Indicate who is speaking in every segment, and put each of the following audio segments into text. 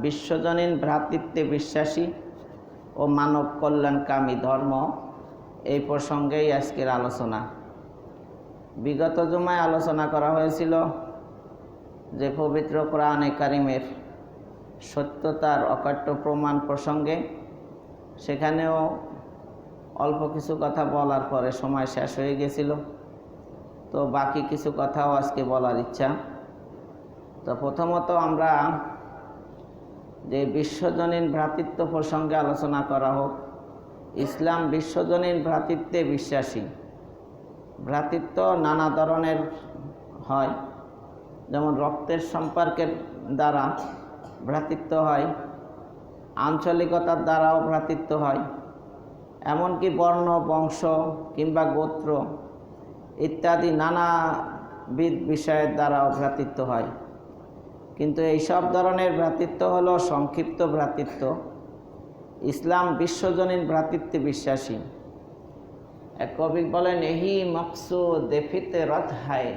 Speaker 1: বিশ্বজনীন ভ্রাতৃত্বে বিশ্বাসী ও মানব কল্যাণকামী ধর্ম, এই প্রসঙ্গেই আজকের আলোচনা। বিগত জুমায় আলোচনা করা হয়েছিল যে পবিত্র কোরআনে কারিমের সত্যতার অকাট্য প্রমাণ প্রসঙ্গে। সেখানেও অল্প কিছু কথা বলার পরে সময় শেষ হয়ে গেছিল, তো বাকি কিছু কথাও আজকে বলার ইচ্ছা। তো প্রথমত আমরা যে বিশ্বজনীন ভ্রাতৃত্ব প্রসঙ্গে আলোচনা করা হোক। ইসলাম বিশ্বজনীন ভ্রাতৃত্বে বিশ্বাসী। ভ্রাতৃত্ব নানা ধরনের হয়, যেমন রক্তের সম্পর্কের দ্বারা ভ্রাতৃত্ব হয়, আঞ্চলিকতার দ্বারাও ভ্রাতৃত্ব হয়, এমনকি বর্ণ, বংশ কিংবা গোত্র ইত্যাদি নানাবিধ বিষয়ের দ্বারাও ভ্রাতৃত্ব হয়। কিন্তু এই সব ধরনের ভ্রাতৃত্ব হলো সংক্ষিপ্ত ভ্রাতৃত্ব। ইসলাম বিশ্বজনীন ভ্রাতৃত্বে বিশ্বাসী। এক কবি বলেন, এহি মকসুদ ফিতরত হায়,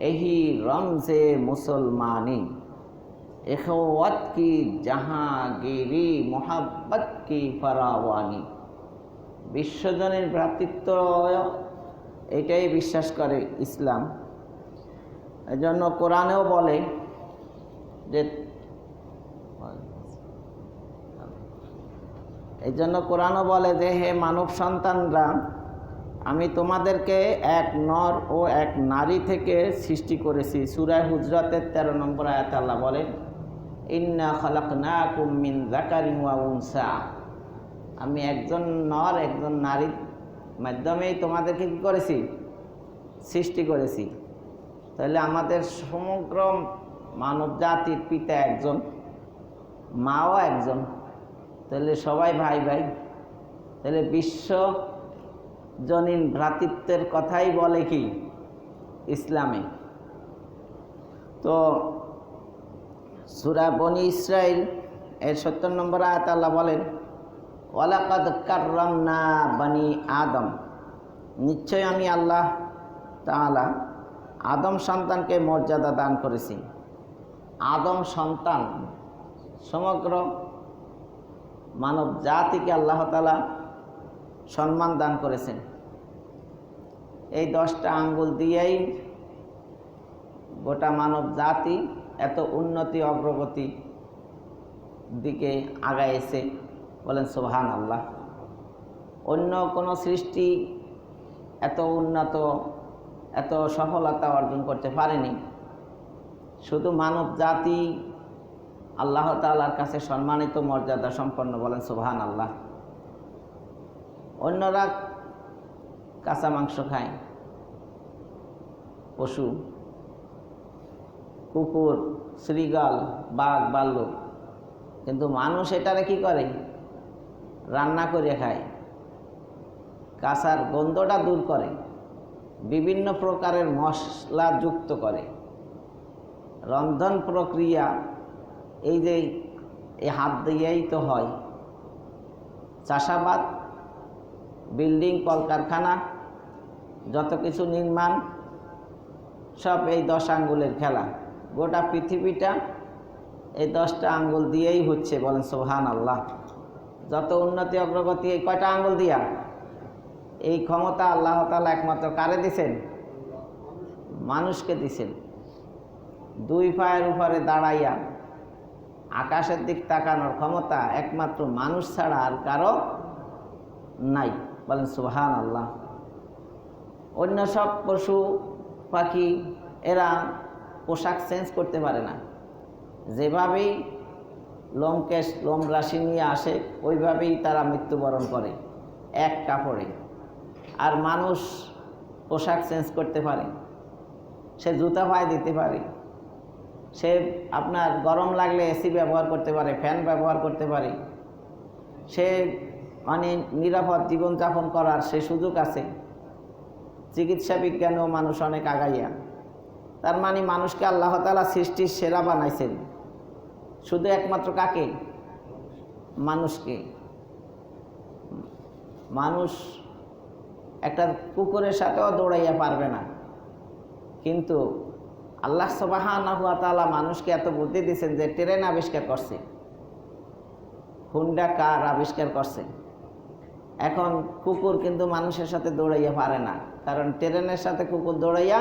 Speaker 1: এহি রমজে মুসলমানি, এখওয়াত কি জাহাঙ্গীরি, মোহাব্বত কি ফরাওয়ানি। বিশ্বজনীন ভ্রাতৃত্ব এটাই বিশ্বাস করে ইসলাম। এজন্য কোরআনেও বলে যে হে মানব সন্তানরা, আমি তোমাদেরকে এক নর ও এক নারী থেকে সৃষ্টি করেছি। সূরা হুজরাতের 13 নম্বর আয়াতে আল্লাহ বলেন, ইন্না খালাকনাকুম মিন যাকারিন ওয়া উনসা, আমি একজন নর একজন নারীর মাধ্যমেই তোমাদেরকে কি করেছি? সৃষ্টি করেছি। তাহলে আমাদের সমগ্র মানব জাতির পিতা একজন, মাও একজন, তাহলে সবাই ভাই ভাই। তাহলে বিশ্বজনীন ভ্রাতৃত্বের কথাই বলে কি ইসলামে। তো সূরা বনী ইসরাইল এর 70 নম্বর আয়াতে আল্লাহ বলেন, ওয়ালাকাদ কাররামনা বনী আদম, নিশ্চয় আমি আল্লাহ তাআলা আদম সন্তানকে মর্যাদা দান করেছি। আদম সন্তান সমগ্র মানব জাতিকে আল্লাহ তাআলা সম্মান দান করেছেন। এই 10টা আঙ্গুল দিয়েই গোটা মানব জাতি এত উন্নতি অগ্রগতি দিকে আগাইছে, বলেন সুবহানাল্লাহ। অন্য কোনো সৃষ্টি এত উন্নত, এত সফলতা অর্জন করতে পারেনি। শুধু মানব জাতি আল্লাহ তাআলার কাছে সম্মানিত, মর্যাদা সম্পন্ন, বলেন সুবহানাল্লাহ। অন্যরা কাঁচা মাংস খায়, পশু, কুকুর, শ্রীগাল, বাঘ, ভাল্লুক, কিন্তু মানুষ এটারে কি করে? রান্না করে খায়, কাঁচার গন্ধটা দূর করে, বিভিন্ন প্রকারের মশলা যুক্ত করে। রন্ধন প্রক্রিয়া এই যে এই হাত দিয়েই তো হয়। চাষাবাদ, বিল্ডিং, কলকারখানা, যত কিছু নির্মাণ, সব এই 10 আঙ্গুলের খেলা। গোটা পৃথিবীটা এই 10টা আঙ্গুল দিয়েই হচ্ছে, বলেন সুবহানাল্লাহ। যত উন্নতি অগ্রগতি এই কয়টা আঙ্গুল দিয়া। এই ক্ষমতা আল্লাহ তাআলা একমাত্র কারে দিছেন? মানুষকে দিছেন। 2 পায়ের উপরে দাঁড়াইয়া আকাশের দিক তাকানোর ক্ষমতা একমাত্র মানুষ ছাড়া আর কারো নাই, বলেন সুবহানাল্লাহ। অন্য সব পশু পাখি এরা পোশাক চেঞ্জ করতে পারে না। যেভাবেই লোমকেশ লোম রাশি নিয়ে আসে ওইভাবেই তারা মৃত্যুবরণ করে এক কাপড়ে। আর মানুষ পোশাক চেঞ্জ করতে পারে, সে জুতা পায়ে দিতে পারে, সে আপনার গরম লাগলে এসি ব্যবহার করতে পারে, ফ্যান ব্যবহার করতে পারে, সে মানে নিরাপদ জীবনযাপন করার সে সুযোগ আছে। চিকিৎসা বিজ্ঞানেও মানুষ অনেক আগাইয়া। তার মানে মানুষকে আল্লাহ তাআলা সৃষ্টির সেরা বানাইছেন। শুধু একমাত্র কাকে? মানুষকে। মানুষ একটা কুকুরের সাথেও দৌড়াইয়া পারবে না, কিন্তু আল্লাহ সুবহানাহু ওয়া তাআলা মানুষকে এত বুদ্ধি দিয়েছেন যে ট্রেন আবিষ্কার করছে, হুন্ডা কার আবিষ্কার করছে। এখন কুকুর কিন্তু মানুষের সাথে দৌড়াইয়া পারে না, কারণ ট্রেনের সাথে কুকুর দৌড়াইয়া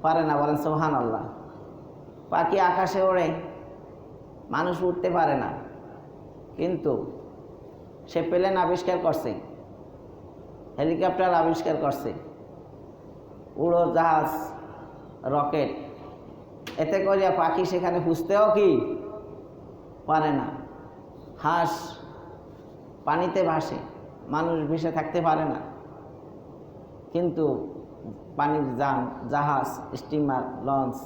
Speaker 1: পারে না, বলেন সুবহানাল্লাহ। পাখি আকাশে ওড়ে, মানুষ উঠতে পারে না, কিন্তু সে প্লেন আবিষ্কার করছে, হেলিকপ্টার আবিষ্কার করছে, উড়োজাহাজ, রকেট। এতে করিয়া পাখি সেখানে খুঁজতেও কি পারে না। হাঁস পানিতে ভাসে, মানুষ ভেসে থাকতে পারে না, কিন্তু পানির যান, জাহাজ, স্টিমার, লঞ্চ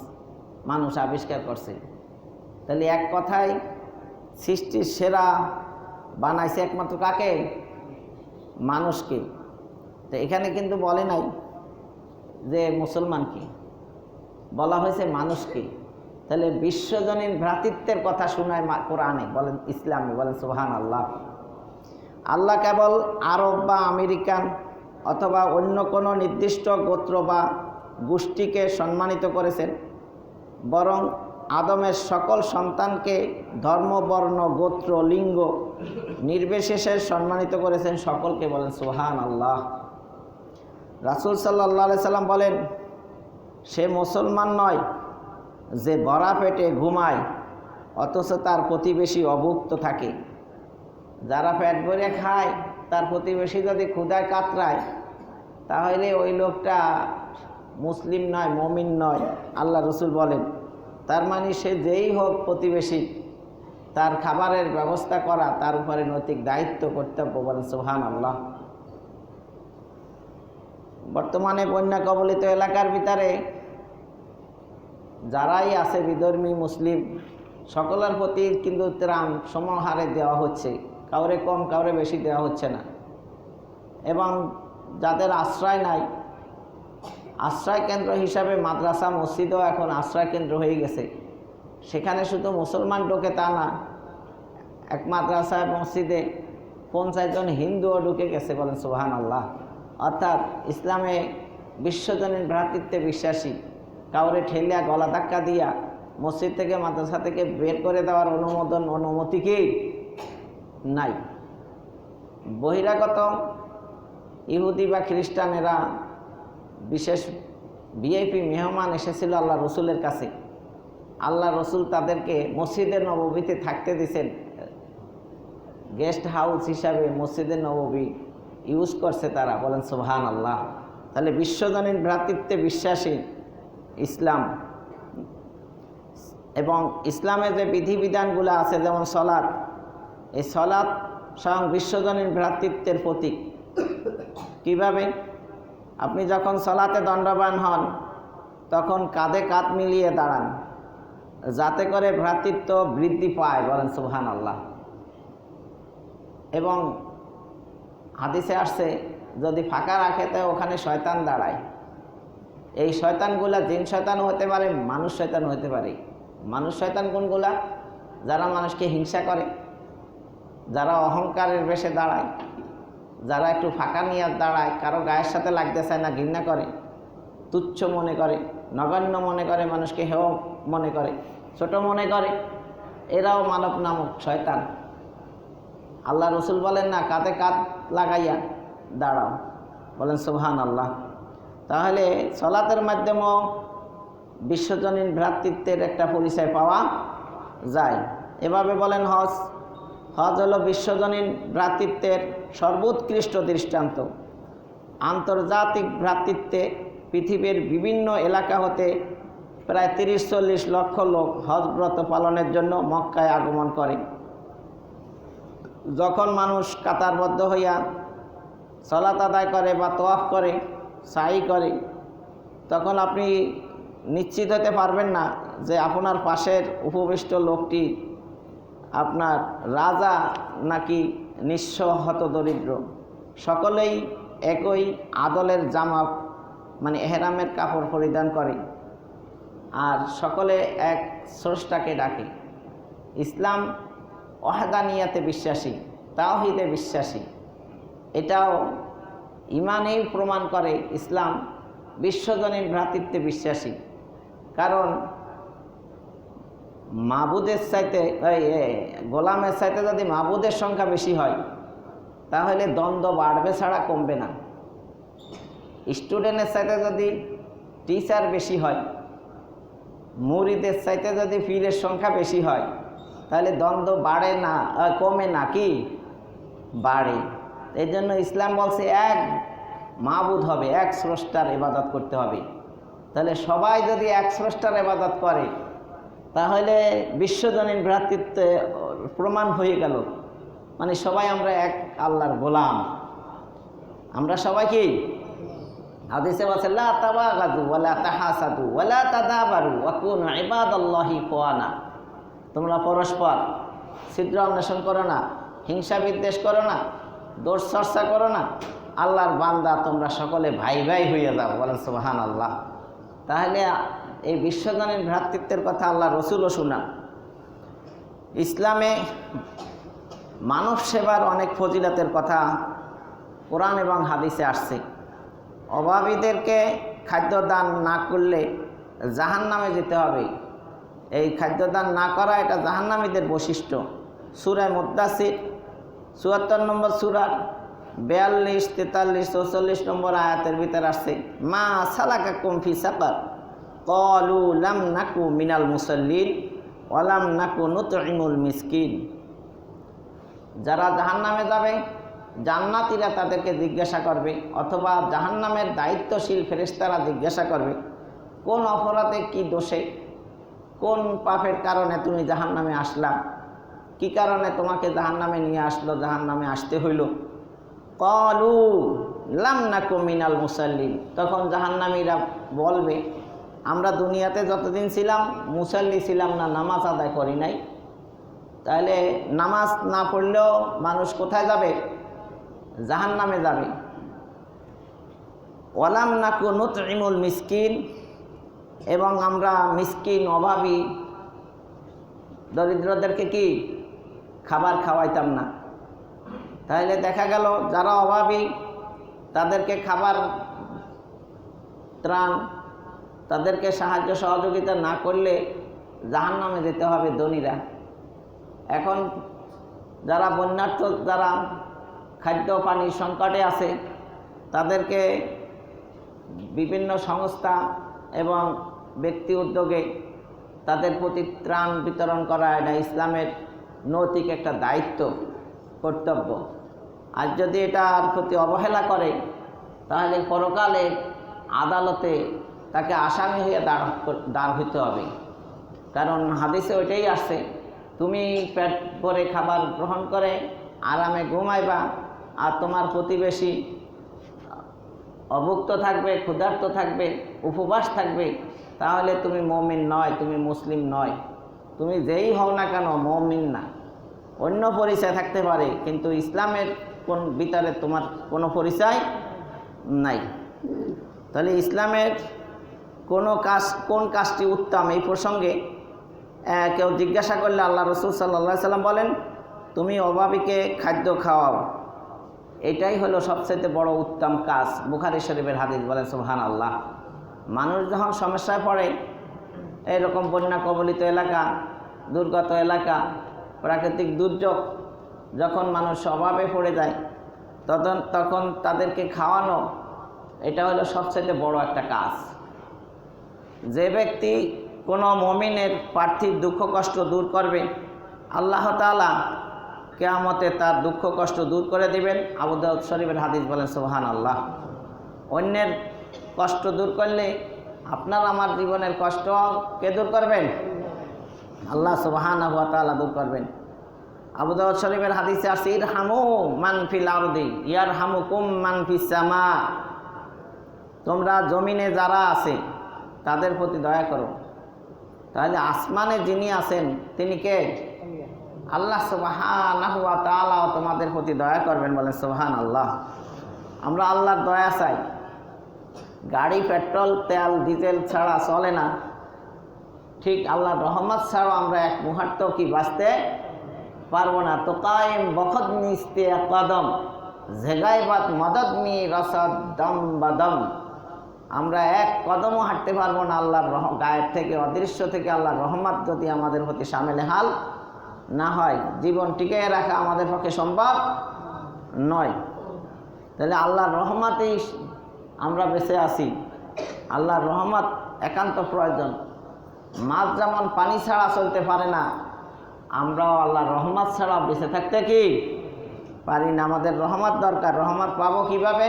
Speaker 1: মানুষ আবিষ্কার করছে। তাহলে এক কথায় সৃষ্টির সেরা বানাইছে একমাত্র কাকে? মানুষকে। তো এখানে কিন্তু বলে নাই যে মুসলমানকে, বলা হয়েছে মানুষকে। তাহলে বিশ্বজনীন ভ্রাতৃত্বের কথা শোনায় কোরআনে, বলেন ইসলামে, বলেন সুবহানাল্লাহ। আল্লাহ কেবল আরব বা আমেরিকান অথবা অন্য কোনো নির্দিষ্ট গোত্র বা গোষ্ঠীকে সম্মানিত করেছেন, বরং আদমের সকল সন্তানকে ধর্ম, বর্ণ, গোত্র, লিঙ্গ নির্বিশেষে সম্মানিত করেছেন সকলকে, বলেন সুবহানাল্লাহ। রাসূল সাল্লাল্লাহু আলাইহি সাল্লাম বলেন, সে মুসলমান নয় যে ভরা পেটে ঘুমায় অথচ তার প্রতিবেশী অভুক্ত থাকে। যারা পেট ভরে খায় তার প্রতিবেশী যদি ক্ষুধায় কাতরায়, তাহলে ওই লোকটা মুসলিম নয়, মুমিন নয়, আল্লাহ রসুল বলেন। তার মানে সে যেই হোক প্রতিবেশী, তার খাবারের ব্যবস্থা করা তার উপরে নৈতিক দায়িত্ব, কর্তব্য, বলেন সুবহানাল্লাহ। বর্তমানে বন্যা কবলিত এলাকার ভিতরে যারাই আছে বিধর্মী মুসলিম, সকলের প্রতি কিন্তু ত্রাণ সমহারে দেওয়া হচ্ছে, কাউরে কম কাউরে বেশি দেওয়া হচ্ছে না। এবং যাদের আশ্রয় নাই, আশ্রয় কেন্দ্র হিসাবে মাদ্রাসা, মসজিদও এখন আশ্রয় কেন্দ্র হয়ে গেছে। সেখানে শুধু মুসলমান ঢোকে তা না, এক মাদ্রাসায় মসজিদে 50 জন হিন্দুও ঢুকে গেছে, বলেন সুবহানাল্লাহ। অর্থাৎ ইসলামে বিশ্বজনীন ভ্রাতৃত্বে বিশ্বাসী, কাউরে ঠেলিয়া গলা ধাক্কা দিয়া মসজিদ থেকে, মাদ্রাসা থেকে বের করে দেওয়ার অনুমতি কি নাই। বহিরাগত ইহুদি বা খ্রিস্টানেরা বিশেষ ভিআইপি মেহমান এসেছিল আল্লাহ রসুলের কাছে। আল্লাহ রসুল তাদেরকে মসজিদে নববীতে থাকতে দিয়েছেন, গেস্ট হাউস হিসাবে মসজিদে নববী ইউজ করছে তারা, বলেন সুবহানাল্লাহ। তাহলে বিশ্বজনীন ভ্রাতৃত্বে বিশ্বাসী ইসলাম, এবং ইসলামের যে বিধিবিধানগুলো আছে যেমন সলাৎ, এই সলাৎ স্বয়ং বিশ্বজনীন ভ্রাতৃত্বের প্রতীক। কিভাবে? আপনি যখন সলাতে দণ্ডবান হন তখন কাঁধে কাঁধ মিলিয়ে দাঁড়ান, যাতে করে ভ্রাতৃত্ব বৃদ্ধি পায়, বলেন সুবহানাল্লাহ। এবং হাদিসে আসছে, যদি ফাঁকা রাখে তো ওখানে শয়তান দাঁড়ায়। এই শয়তানগুলা জিন শয়তানও হতে পারে, মানুষ শয়তানও হতে পারে। মানুষ শয়তান কোনগুলা? যারা মানুষকে হিংসা করে, যারা অহংকারের বেশে দাঁড়ায়, যারা একটু ফাঁকা নিয়ে দাঁড়ায়, কারো গায়ের সাথে লাগতে চায় না, ঘৃণা করে, তুচ্ছ মনে করে, নগণ্য মনে করে, মানুষকে হেয় মনে করে, ছোট মনে করে, এরাও মানব নামক শয়তান। আল্লাহ রসুল বলেন না, কাঁধে কাঁধ লাগাইয়া দাঁড়াও, বলেন সুবহানাল্লাহ। তাহলে সলাতের মাধ্যমেও বিশ্বজনীন ভ্রাতৃত্বের একটা পরিচয় পাওয়া যায়। এভাবে বলেন হজ, হজ হলো বিশ্বজনীন ভ্রাতৃত্বের সর্বোৎকৃষ্ট দৃষ্টান্ত। আন্তর্জাতিক ভ্রাতৃত্বে পৃথিবীর বিভিন্ন এলাকা হতে প্রায় 30-40 লক্ষ লোক হজ ব্রত পালনের জন্য মক্কায় আগমন করে। যখন মানুষ কাতারবদ্ধ হইয়া সালাত আদায় করে বা তওয়াফ করে, সাই করে, তখন আপনি নিশ্চিত হতে পারবেন না যে আপনার পাশের উপবিষ্ট লোকটি আপনার রাজা নাকি নিঃস্ব হতদরিদ্র। সকলেই একই আদলের জামা, মানে এহরামের কাপড় পরিধান করে, আর সকলে এক স্রষ্টাকে ডাকে। ইসলাম ওয়াহদানিয়াতে বিশ্বাসী, তাওহীদে বিশ্বাসী। এটাও ইমানেই প্রমাণ করে ইসলাম বিশ্বজনীন ভ্রাতৃত্বে বিশ্বাসী। কারণ মাবুদের চাইতে গোলামের চাইতে যদি মাবুদের সংখ্যা বেশি হয় তাহলে দ্বন্দ্ব বাড়বে ছাড়া কমবে না। স্টুডেন্টের চাইতে যদি টিচার বেশি হয়, মুরিদের চাইতে যদি পীরের সংখ্যা বেশি হয় তাহলে দ্বন্দ্ব বাড়ে না, কমে না, কি বাড়ে। এই জন্য ইসলাম বলছে এক মাবুদ হবে, এক স্রষ্টার ইবাদত করতে হবে। তাহলে সবাই যদি এক স্রষ্টার ইবাদত করে তাহলে বিশ্বজনীন ভ্রাতৃত্বে প্রমাণ হয়ে গেল, মানে সবাই আমরা এক আল্লাহর গোলাম। আমরা সবাই কি হাদিসে বলছে লা তাবাগাদু ওয়ালা তাহাসাদু ওয়ালা তাদাবারু ওয়া কুনু ইবাদাল্লাহি ইখওয়ানা। তোমরা পরস্পর ছিদ্র অন্বেষণ করো না, হিংসা বিদ্বেষ করো না, দোষ চর্চা করো না, আল্লাহর বান্দা তোমরা সকলে ভাই ভাই হয়ে যাও। বলেন সুবহানাল্লাহ। তাহলে এই বিশ্বজনীন ভ্রাতৃত্বের কথা আল্লাহ রসুলও শোনান। ইসলামে মানব সেবার অনেক ফজিলতের কথা কোরআন এবং হাদিসে আসছে। অভাবীদেরকে খাদ্য দান না করলে জাহান্নামে যেতে হবে। এই খাদ্য দান না করা এটা জাহান্নামীদের বৈশিষ্ট্য। সূরা মুদ্দাসির ৭৪ নম্বর সূরার ৪২, ৪৩, ৪৪ নম্বর আয়াতের ভিতরে আসছে মা সালাকাকুম ফি সাকার ক্বালু লাম নাকু মিনাল মুসাল্লিন ওয়া লাম নাকু নুতঈমুল মিসকিন। যারা জাহান্নামে যাবে জান্নাতীরা তাদেরকে জিজ্ঞাসা করবে, অথবা জাহান্নামের দায়িত্বশীল ফেরেশতারা জিজ্ঞাসা করবে কোন অপরাধে, কি দোষে, কোন পাপের কারণে তুমি জাহান্নামে আসলা, কি কারণে তোমাকে জাহান্নামে নিয়ে আসলো, জাহান্নামে আসতে হইল। ক্বালু লাম নাকু মিনাল মুসাল্লিন। তখন জাহান্নামীরা বলবে আমরা দুনিয়াতে যতদিন ছিলাম মুসাল্লি ছিলাম না, নামাজ আদায় করি নাই। তাহলে নামাজ না পড়লেও মানুষ কোথায় যাবে? জাহান্নামে যাবে। ওয়ালাম নাকু নুতঈমুল মিসকিন, এবং আমরা মিসকিন অভাবী দরিদ্রদেরকে কি খাবার খাওয়াইতাম না। তাহলে দেখা গেল যারা অভাবী তাদেরকে খাবার, ত্রাণ, তাদেরকে সাহায্য সহযোগিতা না করলে জাহান্নামে যেতে হবে ধনীরা। এখন যারা বন্যার্থ, যারা খাদ্য পানির সংকটে আছে তাদেরকে বিভিন্ন সংস্থা এবং ব্যক্তি উদ্যোগে তাদের প্রতি ত্রাণ বিতরণ করা এটা ইসলামের নৈতিক একটা দায়িত্ব, কর্তব্য। আর যদি এটার প্রতি অবহেলা করে তাহলে পরকালে আদালতে তাকে আসামি হয়ে দাঁড় হইতে হবে। কারণ হাদিসে ওইটাই আসছে, তুমি পেট ভরে খাবার গ্রহণ করে আরামে ঘুমাইবা আর তোমার প্রতিবেশী অভুক্ত থাকবে, ক্ষুধার্ত থাকবে, উপবাস থাকবে, তাহলে তুমি মুমিন নয়, তুমি মুসলিম নয়। তুমি যেই হও না কেন মুমিন না। অন্য পরিচয় থাকতে পারে কিন্তু ইসলামের কোন ভিতরে তোমার কোনো পরিচয় নাই। তাহলে ইসলামের কোন কাজটি উত্তম, এই প্রসঙ্গে কেউ জিজ্ঞাসা করলে আল্লাহ রসুল সাল্লাল্লাহু সাল্লাম বলেন তুমি অভাবীকে খাদ্য খাওয়াও, এটাই হলো সবচেয়ে বড় উত্তম কাজ। বুখারী শরীফের হাদিস। বলেন সুবহানাল্লাহ। মানুষ যখন সমস্যায় পড়ে, এরকম বন্যা কবলিত এলাকা, দুর্গত এলাকা, প্রাকৃতিক দুর্যোগ, যখন মানুষ অভাবে পড়ে যায় তখন তাদেরকে খাওয়ানো, এটা হলো সবচেয়ে বড় একটা কাজ। যে ব্যক্তি কোনো মুমিনের পার্থিব দুঃখ কষ্ট দূর করবে, আল্লাহ তাআলা কিয়ামতে তার দুঃখ কষ্ট দূর করে দিবেন। আবু দাউদ শরীফের হাদিস। বলেন সুবহানাল্লাহ। অন্যের কষ্ট দূর করলে আপনার আমার জীবনের কষ্ট কে দূর করবেন? আল্লাহ সুবহানাহু ওয়া তাআলা দূর করবেন। আবু দাউদ শরীফের হাদিসে আছে ইরহামু মান ফিল আরদি ইয়ারহামুকুম মান ফিস সামা। তোমরা জমিনে যারা আছে তাদের প্রতি দয়া করো, তাহলে আসমানে যিনি আছেন তিনি কে? আল্লাহ সুবহানাহু ওয়া তাআলা তোমাদের প্রতি দয়া করবেন। বলেন সুবহানাল্লাহ। আমরা আল্লাহর দয়া চাই। গাড়ি পেট্রোল, তেল, ডিজেল ছাড়া চলে না, ঠিক আল্লাহর রহমত ছাড়াও আমরা এক মুহূর্ত কি বাঁচতে পারবো না। তো কায়েম বখত নিস্তে কদম জেগাইবাত মদদ মি রসদ দম বদম। আমরা এক কদমও হাঁটতে পারবো না আল্লাহর গায়েব থেকে, অদৃশ্য থেকে আল্লাহর রহমত যদি আমাদের প্রতি শামিল হাল না হয়, জীবন টিকিয়ে রাখা আমাদের পক্ষে সম্ভব নয়। তাহলে আল্লাহর রহমতেই আমরা বেঁচে আছি। আল্লাহর রহমত একান্ত প্রয়োজন। মাছ যেমন পানি ছাড়া চলতে পারে না, আমরাও আল্লাহর রহমত ছাড়া বেঁচে থাকতে কি পারি না। আমাদের রহমত দরকার। রহমত পাবো কিভাবে?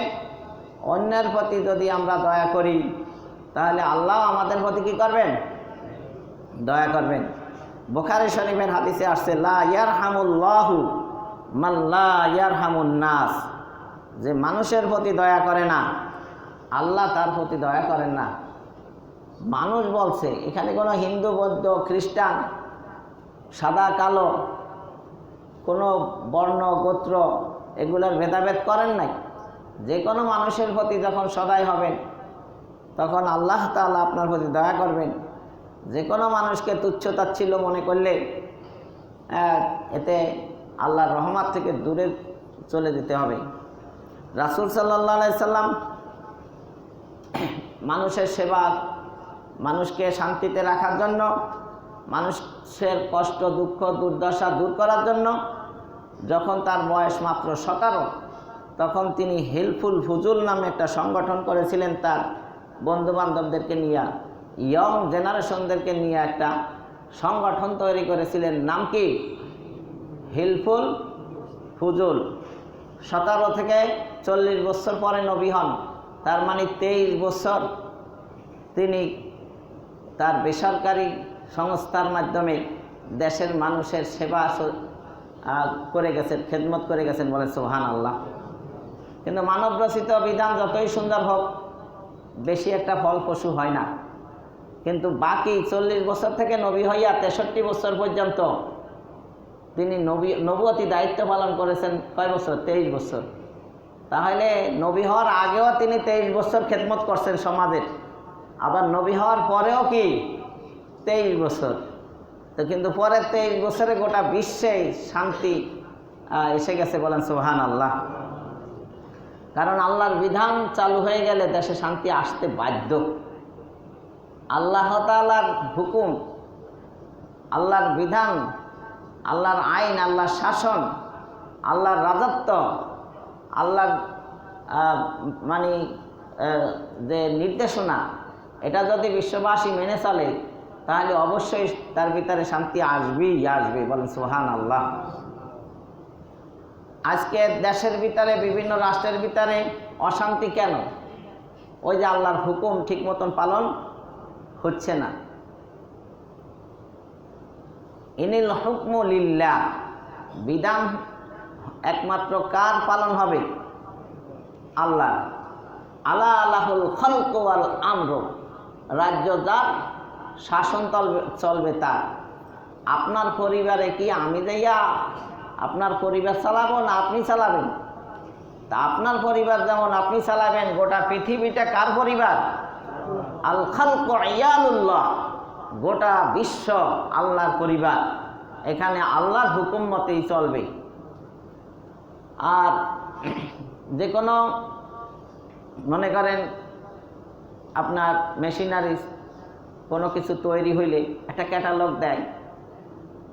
Speaker 1: অন্যের প্রতি যদি আমরা দয়া করি, তাহলে আল্লাহ আমাদের প্রতি কি করবেন? দয়া করবেন। বুখারী শরীফের হাদিসে আসছে, লা ইয়ারহামুল্লাহু মান লা ইয়ারহামুন নাস, যে মানুষের প্রতি দয়া করে না, আল্লাহ তার প্রতি দয়া করেন না। মানুষ বলছে, এখানে কোনো হিন্দু, বৌদ্ধ, খ্রিস্টান, সাদা কালো, কোনো বর্ণ গোত্র এগুলোর ভেদাভেদ করেন নাই। যে কোনো মানুষের প্রতি যখন সদয় হবেন, তখন আল্লাহ তাআলা আপনার প্রতি দয়া করবেন। যে কোনো মানুষকে তুচ্ছ তাচ্ছিল্য মনে করলে এতে আল্লাহর রহমত থেকে দূরে চলে যেতে হবে। রাসূল সাল্লাল্লাহু আলাইহি সাল্লাম মানুষের সেবা, মানুষকে শান্তিতে রাখার জন্য, মানুষের কষ্ট, দুঃখ, দুর্দশা দূর করার জন্য যখন তার বয়স মাত্র 17, তখন তিনি হেল্পফুল ফুজুল নামে একটা সংগঠন করেছিলেন। তার বন্ধুবান্ধবদেরকে নিয়ে, ইয়ং জেনারেশনদেরকে নিয়ে একটা সংগঠন তৈরি করেছিলেন। নাম কি? হেল্পফুল ফুজুল। 17 থেকে 40 বছর পরে নবী হন, তার মানে 23 বছর তিনি তার বেসরকারি সংস্থার মাধ্যমে দেশের মানুষের সেবা করে গেছেন, খেদমত করে গেছেন। বলে সুবহানাল্লাহ। কিন্তু মানবরচিত বিধান যতই সুন্দর হোক, বেশি একটা ফলপ্রসূ হয় না। কিন্তু বাকি 40 বছর থেকে নবী হইয়া 63 বছর পর্যন্ত তিনি নবুয়তি দায়িত্ব পালন করেছেন। কয় বছর? 23 বছর। তাহলে নবী হওয়ার আগেও তিনি 23 বছর খেদমত করছেন সমাজের, আবার নবী হওয়ার পরেও কি 23 বছর। তো কিন্তু পরের 23 বছরে গোটা বিশ্বে শান্তি এসে গেছে। বলেন সুবহানাল্লাহ। কারণ আল্লাহর বিধান চালু হয়ে গেলে দেশে শান্তি আসতে বাধ্য। আল্লাহ তাআলার হুকুম, আল্লাহর বিধান, আল্লাহর আইন, আল্লাহর শাসন, আল্লাহর রাজত্ব, আল্লাহর মানে যে নির্দেশনা, এটা যদি বিশ্ববাসী মেনে চলে, তাহলে অবশ্যই তার ভিতরে শান্তি আসবেই আসবে। বলেন সুবহানাল্লাহ। আজকে দেশের ভিতরে, বিভিন্ন রাষ্ট্রের ভিতরে অশান্তি কেন? ওই যে আল্লাহর হুকুম ঠিক মতন পালন হচ্ছে না। ইনিল হুকমু লিল্লাহ, বিধান একমাত্র কার পালন হবে? আল্লাহ। আলা আলাহুল খালকু ওয়াল আমরু, রাজ্য যার, শাসন চলবে তার। আপনার পরিবারে কি আমি যাইয়া আপনার পরিবার চালাবো না আপনি চালাবেন? তা আপনার পরিবার যেমন আপনি চালাবেন, গোটা পৃথিবীটা কার পরিবার? আল খালকু ইয়ালুল্লাহ, গোটা বিশ্ব আল্লাহর পরিবার। এখানে আল্লাহর হুকুম মতেই চলবে। আর যে কোনো মনে করেন আপনার মেশিনারিজ কোনো কিছু তৈরি হইলে একটা ক্যাটালগ দেয়,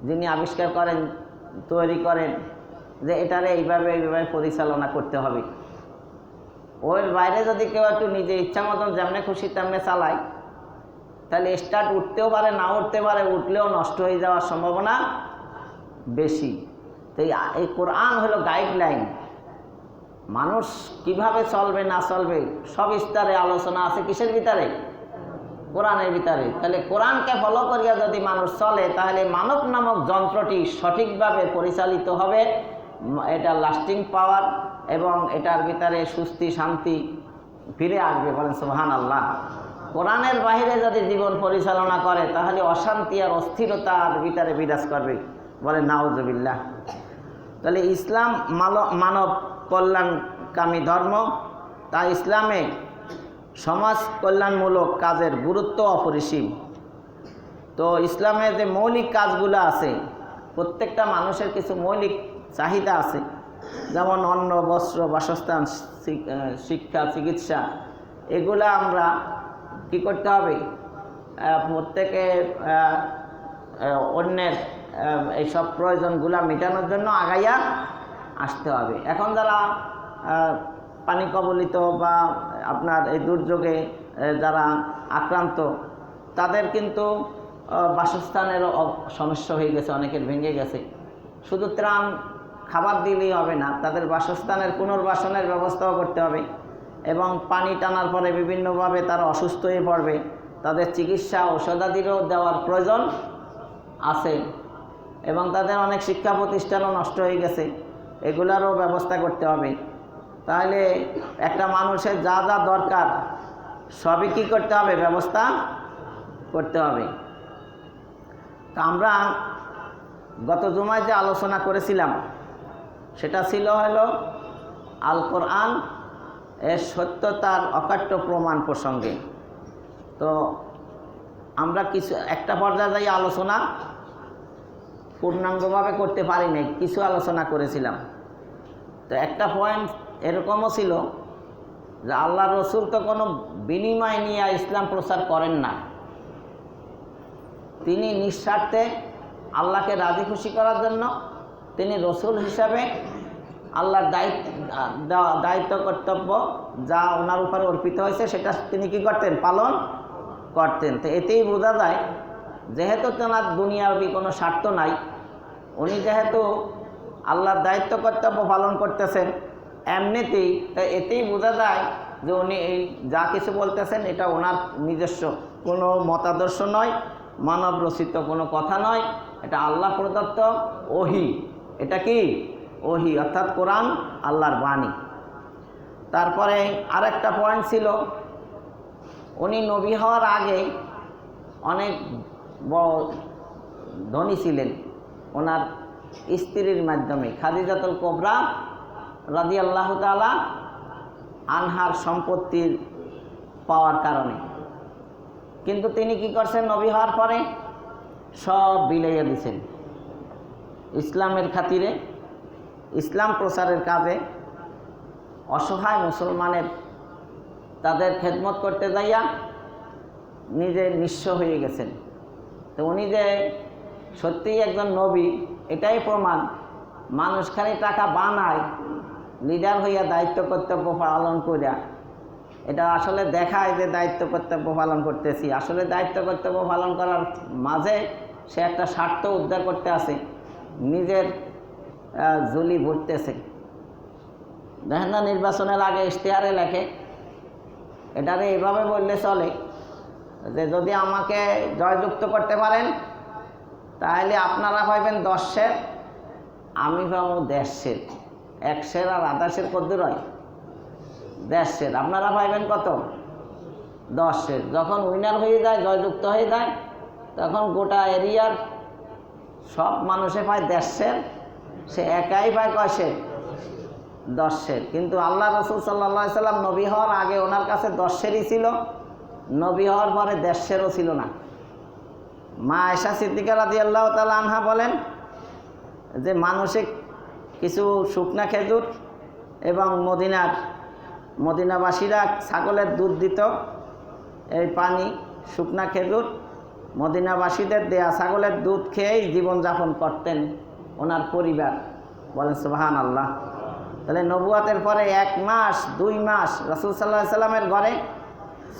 Speaker 1: যিনি আবিষ্কার করেন, তৈরি করেন, যে এটারে এইভাবে এইভাবে পরিচালনা করতে হবে। ওর বাইরে যদি কেউ একটু নিজে ইচ্ছা মতন যেমনে খুশি তেমনে চালায়, তাহলে স্টার্ট উঠতেও পারে, না উঠতে পারে, উঠলেও নষ্ট হয়ে যাওয়ার সম্ভাবনা বেশি। তো এই কোরআন হলো গাইডলাইন। মানুষ কিভাবে চলবে না চলবে সব স্তরে আলোচনা আছে। কিসের ভিতরে? কোরআনের ভিতরে। তাহলে কোরআনকে ফলো করিয়া যদি মানুষ চলে, তাহলে মানব নামক যন্ত্রটি সঠিকভাবে পরিচালিত হবে। এটা লাস্টিং পাওয়ার এবং এটার ভিতরে সুস্থি, শান্তি ফিরে আসবে। বলেন সুবহানাল্লাহ। কোরআনের বাহিরে যদি জীবন পরিচালনা করে, তাহলে অশান্তি আর অস্থিরতার ভিতরে বিরাজ করবে। বলেন নাউজুবিল্লাহ। তাহলে ইসলাম মানব কল্যাণকামী ধর্ম। তাই ইসলামে সমাজ কল্যাণমূলক কাজের গুরুত্ব অপরিসীম। তো ইসলামে যে মৌলিক কাজগুলো আছে, প্রত্যেকটা মানুষের কিছু মৌলিক চাহিদা আছে, যেমন অন্ন, বস্ত্র, বাসস্থান, শিক্ষা, চিকিৎসা, এগুলা আমরা কি করতে হবে, প্রত্যেকে অন্যের এইসব প্রয়োজনগুলা মেটানোর জন্য আগাইয়া আসতে হবে। এখন যারা পানি কবলিত বা আপনার এই দুর্যোগে যারা আক্রান্ত, তাদের কিন্তু বাসস্থানেরও সমস্যা হয়ে গেছে, অনেকের ভেঙে গেছে। শুধু ত্রাণ খাবার দিলেই হবে না, তাদের বাসস্থানের পুনর্বাসনের ব্যবস্থাও করতে হবে এবং পানি টানার পরে বিভিন্নভাবে তারা অসুস্থ হয়ে পড়বে, তাদের চিকিৎসা ঔষধাদিরও দেওয়ার প্রয়োজন আছে এবং তাদের অনেক শিক্ষা প্রতিষ্ঠানও নষ্ট হয়ে গেছে, এগুলারও ব্যবস্থা করতে হবে। তাহলে একটা মানুষের যা যা দরকার সবই কী করতে হবে, ব্যবস্থা করতে হবে। তা আমরা গত জুমায় যে আলোচনা করেছিলাম সেটা ছিল হলো আল কোরআন এর সত্যতার অকাট্য প্রমাণ প্রসঙ্গে। তো আমরা একটা পর্যায়ে যাই আলোচনা পূর্ণাঙ্গভাবে করতে পারি নাই, কিছু আলোচনা করেছিলাম। তো একটা পয়েন্ট এরকমও ছিল যে আল্লাহ রসুল তো কোনো বিনিময় নিয়ে ইসলাম প্রচার করেন না, তিনি নিঃস্বার্থে আল্লাহকে রাজি খুশি করার জন্য তিনি রসুল হিসাবে আল্লাহর দায়িত্ব কর্তব্য যা ওনার উপরে অর্পিত হয়েছে সেটা তিনি কি করতেন, পালন করতেন। তো এতেই বোঝা যায় যেহেতু তেনার দুনিয়াবি কোনো স্বার্থ নাই, উনি যেহেতু আল্লাহর দায়িত্ব কর্তব্য পালন করতেছেন এমনিতেই, তাই এতেই বোঝা যায় যে উনি এই যা কিছু বলতেছেন এটা ওনার নিজস্ব কোনো মতাদর্শ নয়, মানব রচিত কোনো কথা নয়, এটা আল্লাহ প্রদত্ত ওহী। এটা কি ওহী, অর্থাৎ কোরআন আল্লাহর বাণী। তারপরে আরেকটা পয়েন্ট ছিল, উনি নবী হওয়ার আগে অনেক বড় ধনী ছিলেন ওনার স্ত্রীর মাধ্যমে, খাদিজাতুল কুবরা রাদিয়াল্লাহু তাআলা আনহার সম্পত্তির পাওয়ার কারণে। কিন্তু তিনি কি করছেন, নবী হওয়ার পরে সব বিলাইয়া দিছেন ইসলামের খাতিরে, ইসলাম প্রচারের কাজে অসহায় মুসলমানের তাদের খেদমত করতে যাইয়া নিজে নিঃস্ব হয়ে গেছেন। তো উনি যে সত্যিই একজন নবী এটাই প্রমাণ। মানুষ খালি টাকা বানায়, লিডার হইয়া দায়িত্ব কর্তব্য পালন করিয়া এটা আসলে দেখায় যে দায়িত্ব কর্তব্য পালন করতেছি, আসলে দায়িত্ব কর্তব্য পালন করার মাঝে সে একটা স্বার্থ উদ্ধার করতে আসে, নিজের জুলি ভরতেছে। দেখেন না, নির্বাচনের আগে ইশতেহারে লেখে, এটারে এভাবে বললে চলে যে যদি আমাকে জয়যুক্ত করতে পারেন তাহলে আপনারা পাইবেন 10 সের, আমি পাবো 1.5 সের। 1 সের আর 1/2 সের কত দূর হয়, 1.5 সের। আপনারা পাইবেন কত, 10 সের। যখন উইনার হয়ে যায়, জয়যুক্ত হয়ে যায়, তখন গোটা এরিয়ার সব মানুষে পায় 1.5 সের, সে একাই পায় কয় সের, 10 সের। কিন্তু আল্লাহ রসুল সাল্লাল্লাহু আলাইহি সাল্লাম নবী হওয়ার আগে ওনার কাছে 10 সেরই ছিল, নবী হওয়ার পরে 1.5 সেরও ছিল না। মা আয়েশা সিদ্দিকা রাদিয়াল্লাহু তাআলা আনহা বলেন যে মানুষে কিছু শুকনা খেজুর এবং মদিনাবাসীরা ছাগলের দুধ দিত, এই পানি শুকনা খেজুর মদিনাবাসীদের দেয়া ছাগলের দুধ খেয়েই জীবনযাপন করতেন ওনার পরিবার। বলেন সুবহানাল্লাহ। তাহলে নবুয়াতের পরে 1 মাস 2 মাস রাসূল সাল্লাল্লাহু আলাইহি সাল্লামের ঘরে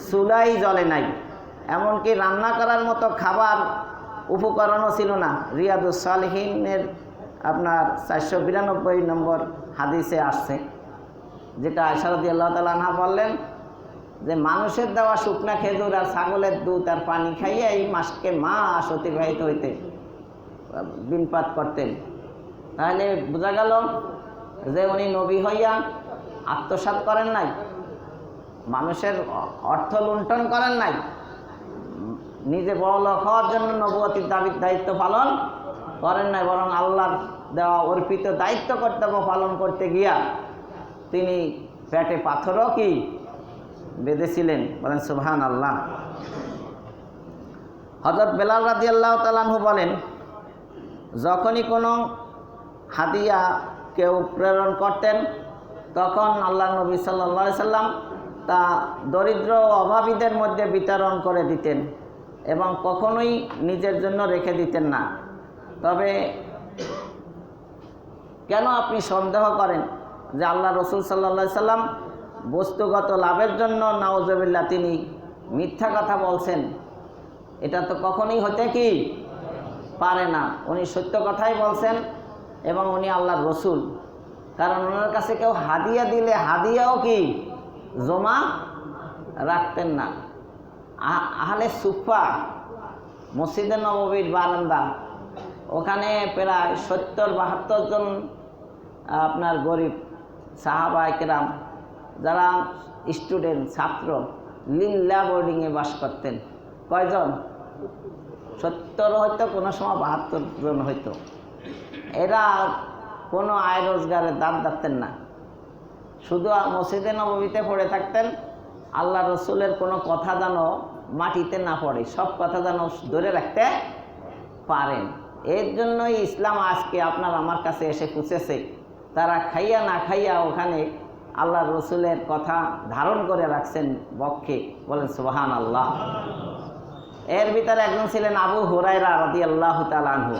Speaker 1: চুলাই জ্বলে নাই, এমনকি রান্না করার মতো খাবার উপকরণও ছিল না। রিয়াদুস সালিহিনের আপনার 492 নম্বর হাদিসে আসছে, যেটা আয়েশা রাদিয়াল্লাহু তাআলা আনহা বললেন যে মানুষের দেওয়া শুকনা খেজুর আর ছাগলের দুধ আর পানি খাইয়ে এই মাস অতিবাহিত হইতে দিনপাত করতেন। তাহলে বোঝা গেল যে উনি নবী হইয়া আত্মসাৎ করেন নাই, মানুষের অর্থ লুণ্ঠন করেন নাই, নিজে বড় লোক হওয়ার জন্য নবুয়তির দায়িত্ব পালন করেন নাই, বরং আল্লাহর দেওয়া অর্পিত দায়িত্ব কর্তব্য পালন করতে গিয়া তিনি পেটে পাথরও কি বেঁধেছিলেন। বলেন সুবহানাল্লাহ। হযরত বেলাল রাদিয়াল্লাহু তাআলা আনহু বলেন, যখনই কোনো হাদিয়া কেউ প্রেরণ করতেন তখন আল্লাহ নবী সাল্লাল্লাহু আলাইহি সাল্লাম তা দরিদ্র অভাবীদের মধ্যে বিতরণ করে দিতেন এবং কখনোই নিজের জন্য রেখে দিতেন না। তবে কেন আপনি সন্দেহ করেন যে আল্লাহ রসুল সাল্লাল্লাহু সাল্লাম বস্তুগত লাভের জন্য নাউজুবিল্লাহ তিনি মিথ্যা কথা বলছেন? এটা তো কখনোই হতে কি পারে না। উনি সত্য কথাই বলছেন এবং উনি আল্লাহর রসুল। কারণ ওনার কাছে কেউ হাদিয়া দিলে হাদিয়াও কি জমা রাখতেন না। আহলে সুফা মসজিদে নববীর বারান্দা, ওখানে প্রায় 70-72 জন আপনার গরিব সাহাবা কেরাম যারা স্টুডেন্ট ছাত্র লিল্লা বোর্ডিংয়ে বাস করতেন। কয়জন? 70 হয়তো, কোনো সময় 72 জন হইতো। এরা কোনো আয় রোজগারের দাঁত দাঁড়তেন না, শুধু মসজিদে নববীতে পড়ে থাকতেন। আল্লাহ রসুলের কোনো কথা যেন মাটিতে না পড়ে, সব কথা যেন ধরে রাখতে পারেন। এর জন্যই ইসলাম আজকে আপনার আমার কাছে এসে পৌঁছেছে। তারা খাইয়া না খাইয়া ওখানে আল্লাহ রসুলের কথা ধারণ করে রাখছেন বক্ষে। বলেন সুবহানাল্লাহ। এর ভিতরে একজন ছিলেন আবু হুরায়রা রাদিয়াল্লাহু তাআলা আনহু।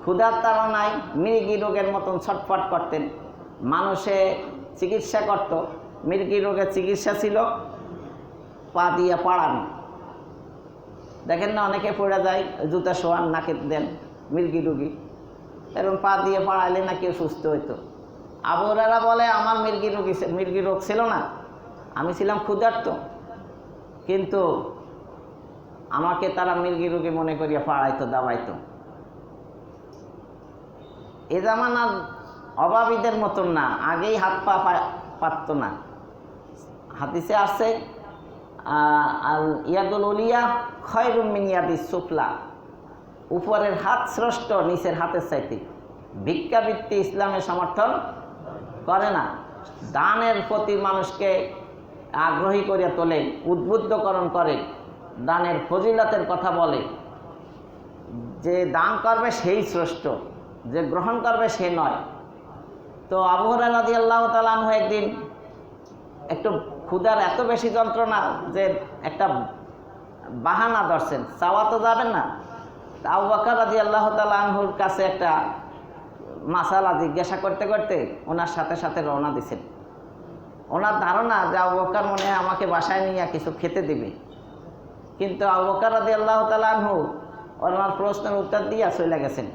Speaker 1: ক্ষুধার তাড়নায় মৃগী রোগের মতন ছটফট করতেন। মানুষে চিকিৎসা করত, মৃগী রোগের চিকিৎসা ছিল পা দিয়ে পাড়ানো। দেখেন না, অনেকে পড়ে যায়, জুতা শোয়ান নাকে দেন মৃগী রোগী, এরকম পা দিয়ে পাড়াইলে না কেউ সুস্থ হইতো। আবু হুরায়রা বলে, আমার মৃগী রোগ ছিল না, আমি ছিলাম ক্ষুধার্ত, কিন্তু আমাকে তারা মৃগী রোগী মনে করিয়া পাড়াইতো, দাবাইতো। এ জামানার অভাবীদের মতন না, আগেই হাত পা পারত না। হাদিসে আছে আল ইয়াদুল উলিয়া খায়রুম মিন ইয়াদিস সুফলা, উপরের হাত শ্রেষ্ঠ নিচের হাতের চাইতে। ভিক্ষাবৃত্তি ইসলামে সমর্থন করে না। দানের প্রতি মানুষকে আগ্রহী করিয়া তোলে, উদ্বুদ্ধকরণ করে, দানের ফজিলতের কথা বলে। যে দান করবে সেই শ্রেষ্ঠ, যে গ্রহণ করবে সে নয়। তো আবু হুরায়রা রাদিয়াল্লাহু তাআলা আনহু একদিন একটু ক্ষুধার এত বেশি যন্ত্রণা যে একটা বাহানা ধরছেন, চাওয়া তো যাবেন না। আবু বকর রাদিয়াল্লাহু তাআলা আনহুর কাছে একটা মাসালা জিজ্ঞাসা করতে করতে ওনার সাথে সাথে রওনা দিছেন। ওনার ধারণা যে আবু বকর মনে হয় আমাকে বাসায় নিয়ে কিছু খেতে দিবে, কিন্তু আবু বকর রাদিয়াল্লাহু তাআলা আনহু ওনার প্রশ্নের উত্তর দিয়ে চলে গেছেন।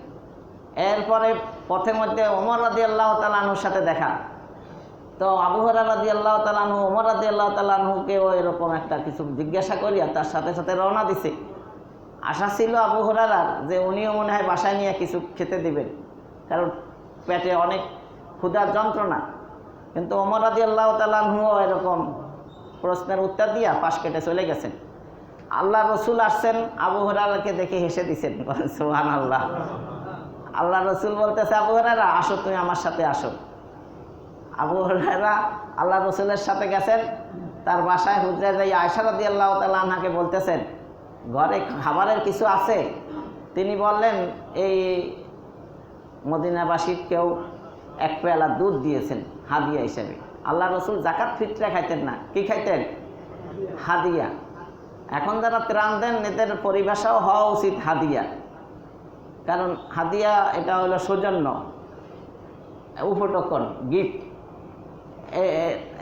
Speaker 1: এরপরে পথের মধ্যে ওমর রাদিয়াল্লাহু তাআলা আনহুর সাথে দেখা। তো আবু হুরায়রা রাদিয়াল্লাহু তাআলা আনহু ওমর রাদিয়াল্লাহু তাআলা আনহুকেও এরকম একটা কিছু জিজ্ঞাসা করিয়া তার সাথে সাথে রওনা দিছে। আশা ছিল আবু হুরায়রার যে উনিও মনে হয় বাসায় নিয়ে কিছু খেতে দিবেন, কারণ পেটে অনেক ক্ষুধার যন্ত্রণা। কিন্তু ওমর রাদিয়াল্লাহু তাআলা আনহুও এরকম প্রশ্নের উত্তর দিয়া পাশ কেটে চলে গেছেন। আল্লাহ রসুল আসছেন, আবু হুরায়রাকে দেখে হেসে দিছেন। সুবহানাল্লাহ। আল্লাহ রসুল বলতেছে, আবু হুরায়রা আসো, তুমি আমার সাথে আসো। আবু হুরায়রা আল্লাহ রসুলের সাথে গেছেন। তার বাসায় হুজরায় যাই আয়েশা রাদিয়াল্লাহু তাআলা আনহাকে বলতেছেন, ঘরে খাবারের কিছু আছে? তিনি বললেন, এই মদিনাবাসীর কেউ এক পেয়ালা দুধ দিয়েছেন হাদিয়া হিসেবে। আল্লাহ রসুল জাকাত ফিতরা খাইতেন না, কি খাইতেন? হাদিয়া। এখন যারা ত্রাণ দেন এদের পরিভাষাও হওয়া উচিত হাদিয়া, কারণ হাদিয়া এটা হলো সৌজন্য, উপটোকন, গিফট।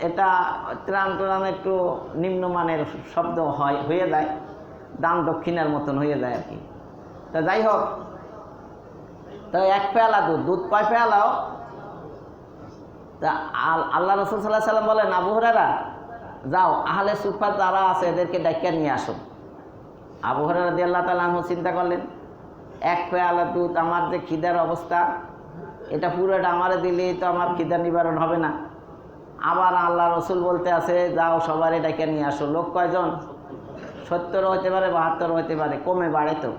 Speaker 1: এটা ত্রাণ একটু নিম্নমানের শব্দ হয়ে যায়, দান দক্ষিণার মতন হয়ে যায় আর কি। তো যাই হোক, তো এক পেয়ালা দুধ কয় পেয়ালাও? তা আল্লাহ রসুল সাল্লাল্লাহু আলাইহি সাল্লাম বলেন, আবু হুরায়রা যাও, আহলে সুফা যারা আছে এদেরকে ডাকিয়া নিয়ে আসো। আবু হুরায়রা রাদিয়াল্লাহু তাআলা আনহু চিন্তা করলেন, এক পেয়ালা দুধ, আমার যে খিদার অবস্থা, এটা পুরোটা আমারে দিলেই তো আমার খিদা নিবারণ হবে না। আবার আল্লাহ রসুল বলতে আছে, যাও সবারই ডাকিয়া নিয়ে আসো। লোক কয়জন? 70 হতে পারে, 72 হতে পারে, কমে বাড়ে তো।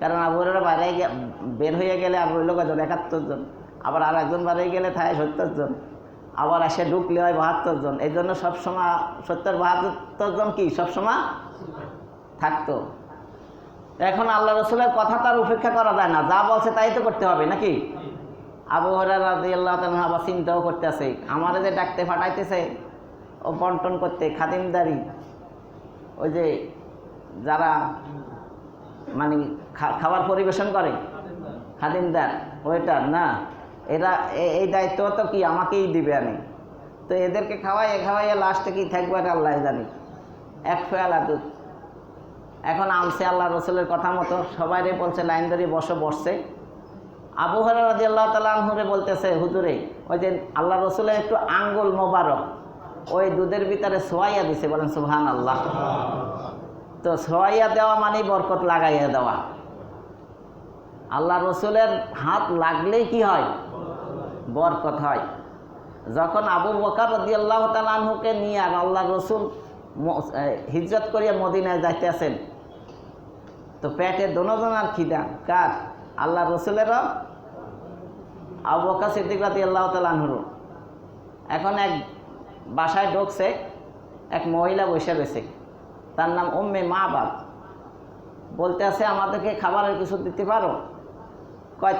Speaker 1: কারণ আবু হুরায়রা বাইরে বের হয়ে গেলে আর রইল কয়জন? 71 জন। আবার আর একজন বাইরে গেলে থাকে 70 জন, আবার এসে ঢুকলে হয় 72 জন। এই জন্য সবসময় 70-72 জন কি সবসময় থাকতো। এখন আল্লাহ রসুলের কথা তার উপেক্ষা করা যায় না, যা বলছে তাই তো করতে হবে নাকি? আবু হুরায়রা রাদিয়াল্লাহু তাআলা আবার চিন্তাও করতে আছে, আমারে যে ডাকতে ফাটাইতেছে, ও বন্টন করতে, খাদিমদারি, ওই যে যারা মানে খাবার পরিবেশন করে খাদিমদার, ওইটার না, এরা এই দায়িত্ব তো কি আমাকেই দিবে আমি, তো এদেরকে খাওয়াইয়া লাস্টে কি থাকবে আল্লাহ জানি, এক ফেয়ালা দুধ। এখন আনছে আল্লাহ রসুলের কথা মতো, সবাই বলছে লাইন ধরে বসছে। আবু হুরায়রা রাদিয়াল্লাহু তাআলা আনহুরে বলতেছে, হুজুরে ওই যে আল্লাহ রসুলের একটু আঙ্গুল মোবারক ওই দুধের ভিতরে ছোঁয়াইয়া দিছে, বলেন সুবহানাল্লাহ। তো ছোঁয়াইয়া দেওয়া মানে বরকত লাগাইয়া দেওয়া। আল্লাহ রসুলের হাত লাগলেই কি হয়? বরকত হয়। যখন আবু বকর রাদিয়াল্লাহু তাআলা আনহুকে নিয়ে আর আল্লাহ রসুল হিজরত করিয়া মদিনায় যাইতেছেন, তো পেটে দোনোজনার খিদা, কার? আল্লাহ রসুলেরও, আবু বকর সিদ্দিক রাদিয়াল্লাহু তাআলা আনহুরও। এখন এক বাসায় ঢুকছে, এক মহিলা বসে রয়েছে, তার নাম উম্মে মাবাদ। বলতে আছে, আমাদেরকে খাবারের কিছু দিতে পারো? কয়,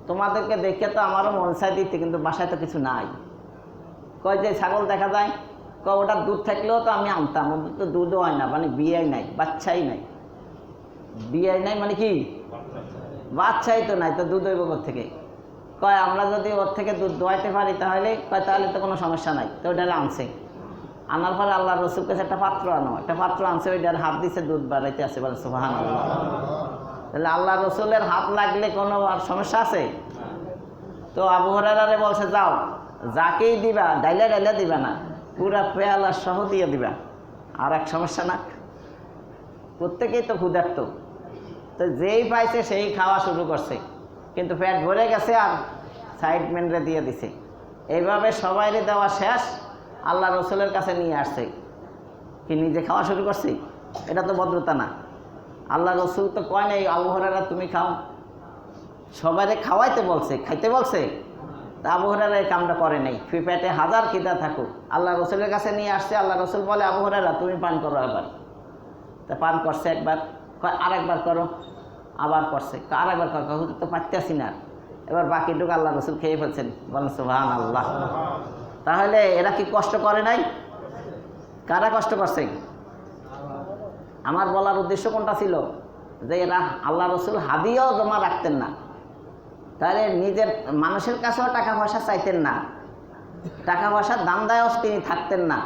Speaker 1: তোমাদেরকে দেখে তো আমারও মন চাই দিতে, কিন্তু বাসায় তো কিছু নাই। কয়, যে ছাগল দেখা যায়, কয় ওটার দুধ থাকলেও তো আমি আনতাম, ওদের তো দুধও হয় না, মানে বিয়াই নাই, বাচ্চাই নাই। বিয়াই নাই মানে কি? বাচ্চাই তো নাই, তো দুধ হইব কোথা থেকে? কয়, আমরা যদি ওর থেকে দুধ দোয়াইতে পারি তাহলে, কয় তাহলে তো কোনো সমস্যা নাই। তো ওইটা আনছে, আনার পরে আল্লাহ রসুল কাছে একটা পাত্র আনো, একটা পাত্র আনছে, ওইটার হাত দিছে, দুধ বাড়াইতে আছে, বলে সুবহানাল্লাহ। তাহলে আল্লাহ রসুলের হাত লাগলে কোনো আর সমস্যা আছে? তো আবু হুরায়রা বলছে, যাও যাকেই দিবা ডাইলা দিবা না, পুরা পেয়ালা সহ দিয়ে দিবা, আর এক সমস্যা না। প্রত্যেকেই তো ক্ষুধার্ত, তো যেই পাইছে সেই খাওয়া শুরু করছে, কিন্তু পেট ভরে গেছে আর সাইডম্যানরে দিয়ে দিছে। এইভাবে সবাইরে দেওয়া শেষ, আল্লাহ রসুলের কাছে নিয়ে আসছে, কি নিজে খাওয়া শুরু করছে? এটা তো ভদ্রতা না। আল্লাহ রসুল তো কয় নাই আবু হুরায়রা তুমি খাও, সবাইরে খাওয়াইতে বলছে, খাইতে বলছে। তা আবু হুরায়রা এই কামটা করে নাই, পেটে হাজার খিদা থাকুক, আল্লাহ রসুলের কাছে নিয়ে আসছে। আল্লাহ রসুল বলে, আবু হুরায়রা তুমি পান করো এবার। তা পান করছে একবার, কয় আরেকবার করো, আবার করছে, আরেকবার করো, তো পারতেছি না, এবার বাকিটুকু আল্লাহ রসুল খেয়ে ফেলছেন, বলেন সুবহানাল্লাহ। তাহলে এরা কি কষ্ট করে নাই? কারা কষ্ট করছে? আমার বলার উদ্দেশ্য কোনটা ছিল? যে এরা আল্লাহ রসুল হাদিয়াও জমা রাখতেন না, তাহলে নিজের মানুষের কাছেও টাকা পয়সা চাইতেন না, টাকা পয়সার দাম দায়ও তিনি থাকতেন না,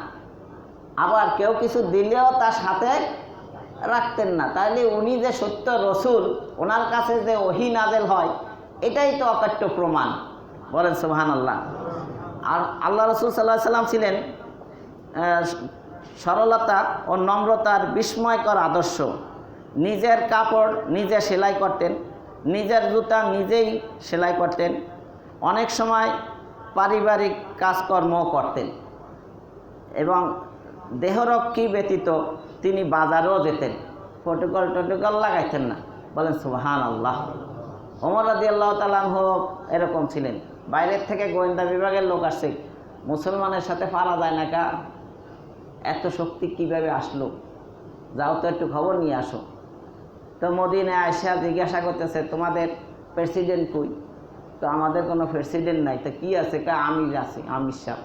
Speaker 1: আবার কেউ কিছু দিলেও তার সাথে রাখতেন না। তাহলে উনি যে সত্য রসুল, ওনার কাছে যে ওহী নাজেল হয়, এটাই তো অকাট্য প্রমাণ, বলেন সুবহানাল্লাহ। আর আল্লাহ রসুল সাল্লাল্লাহু আলাইহি সাল্লাম ছিলেন সরলতা ও নম্রতার বিস্ময়কর আদর্শ। নিজের কাপড় নিজে সেলাই করতেন, নিজের জুতা নিজেই সেলাই করতেন, অনেক সময় পারিবারিক কাজকর্মও করতেন, এবং দেহরক্ষী ব্যতীত তিনি বাজারেও যেতেন, প্রটোকল লাগাইতেন না, বলেন সুবহানাল্লাহ। ওমর রাদিয়াল্লাহু তাআলা আনহু এরকম ছিলেন। বাইরের থেকে গোয়েন্দা বিভাগের লোক আসছে, মুসলমানের সাথে পারা যায় না, কা এত শক্তি কিভাবে আসলো, যাও তো একটু খবর নিয়ে আসো। তো মদিনায় আয়েশা জিজ্ঞাসা করতেছে, তোমাদের প্রেসিডেন্ট কই? তো আমাদের কোনো প্রেসিডেন্ট নাই। তো কি আছে? কয় আমির আছে, আমির সাহেব।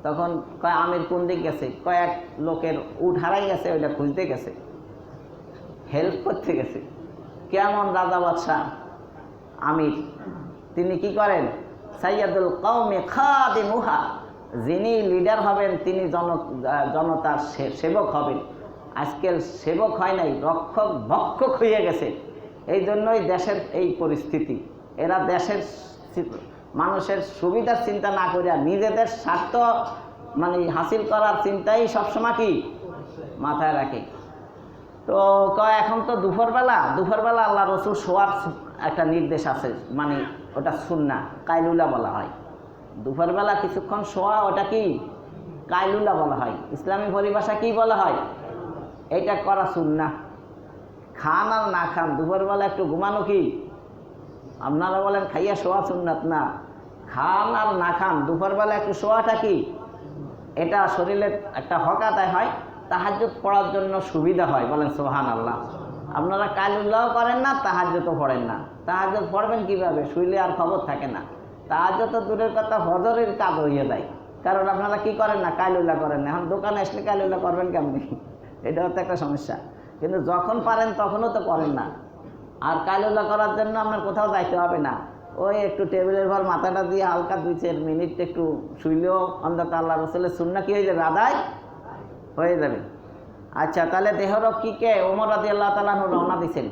Speaker 1: তখন কয় আমির কোন দিক গেছে? কয়েক লোকের উট হারাই গেছে, ওইটা খুঁজতে গেছে, হেল্প করতে গেছে। কেমন রাজা বাদশাহ আমির, তিনি কি করেন? সাইয়্যিদুল কওমি খাদিমুহা, যিনি লিডার হবেন তিনি জনতার সেবক হবেন। আজকাল সেবক হয় নাই, রক্ষক ভক্ষক হয়ে গেছে। এই জন্যই দেশের এই পরিস্থিতি। এরা দেশের মানুষের সুবিধার চিন্তা না করিয়া নিজেদের স্বার্থ মানে হাসিল করার চিন্তাই সবসময় কি মাথায় রাখে। তো কয় এখন তো দুপুরবেলা আল্লাহ রসুল শোয়ার একটা নির্দেশ আছে, মানে ওটা সুন্নাহ, কাইলুলা বলা হয়। দুপুরবেলা কিছুক্ষণ শোয়া, ওটা কি কাইলুলা বলা হয়। ইসলামী পরিভাষা কি বলা হয়? এটা করা সুন্নাহ। খান আর না খান, দুপুরবেলা একটু ঘুমানো কি? আপনারা বলেন খাইয়া শোয়া সুন্নাত না, খান আর না খান দুপুরবেলা একটু শোয়াটা কি? এটা শরীরের একটা হক আদায় হয়, তাহাজ্জুদ পড়ার জন্য সুবিধা হয়, বলেন সুবহানাল্লাহ। আপনারা কাইলুল্লাহও করেন না, তাহাজ্জুদও পড়েন না। তাহাজ্জুদ পড়বেন কিভাবে? শুইলে আর খবর থাকে না। তাহাজ্জুদ তো দূরের কথা, ফজরের কাজ হয়ে যায়। কারণ আপনারা কি করেন না, কাইলুলা করেন না। এখন দোকানে আসলে কাইলুলা করবেন কেমনি? এটাও তো একটা সমস্যা। কিন্তু যখন পারেন তখনও তো করেন না। আর কাইলুলা করার জন্য আপনার কোথাও যাইতে হবে না, ওই একটু টেবিলের পর মাথাটা দিয়ে হালকা 2-4 মিনিট একটু শুইলেও অন্তত আল্লাহ রসুলের সুন্নাহ কি হয়ে যাবে, আদায় হয়ে যাবে। আচ্ছা, তাহলে দেহরক্ষীকে ওমর রাদিয়াল্লাহু তাআলা আনহু রওনা দিয়েছেন,